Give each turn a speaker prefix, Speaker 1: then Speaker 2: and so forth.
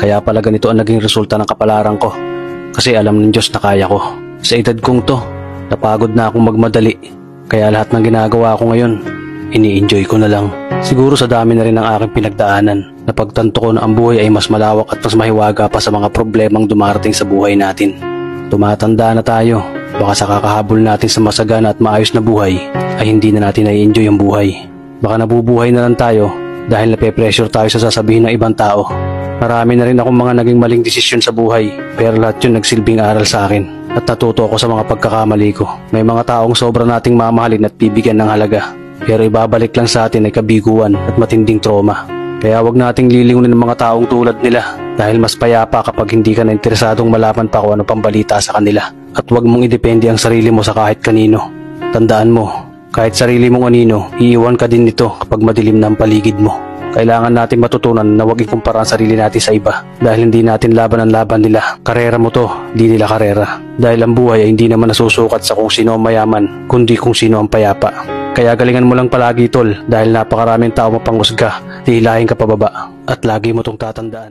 Speaker 1: Kaya pala ganito ang naging resulta ng kapalaran ko. Kasi alam ng Diyos na kaya ko. Sa edad kong to, napagod na akong magmadali. Kaya lahat ng ginagawa ko ngayon, ini-enjoy ko na lang. Siguro sa dami na rin ng aking pinagdaanan, napagtanto ko na ang buhay ay mas malawak at mas mahiwaga pa sa mga problemang dumarating sa buhay natin. Tumatanda na tayo, baka sa kakahabol natin sa masagana at maayos na buhay, ay hindi na natin nai-enjoy ang buhay. Baka nabubuhay na lang tayo dahil nape-pressure tayo sa sasabihin ng ibang tao. Marami na rin akong mga naging maling desisyon sa buhay, pero lahat yun nagsilbing aral sa akin at natuto ako sa mga pagkakamali ko. May mga taong sobra nating mamahalin at bibigyan ng halaga, pero ibabalik lang sa atin ay kabiguan at matinding trauma. Kaya wag nating lilingunin ng mga taong tulad nila dahil mas payapa kapag hindi ka na interesadong malaman pa kung ano pang balita sa kanila. At wag mong idepende ang sarili mo sa kahit kanino. Tandaan mo, kahit sarili mong anino, iiwan ka din nito kapag madilim na ang paligid mo. Kailangan natin matutunan na wag ikumpara ang sarili natin sa iba dahil hindi natin laban ang laban nila. Karera mo to, di nila karera. Dahil ang buhay ay hindi naman nasusukat sa kung sino ang mayaman, kundi kung sino ang payapa. Kaya galingan mo lang palagi tol dahil napakaraming tao mapanghusga, hihilahin ka pababa at lagi mo tong tatandaan.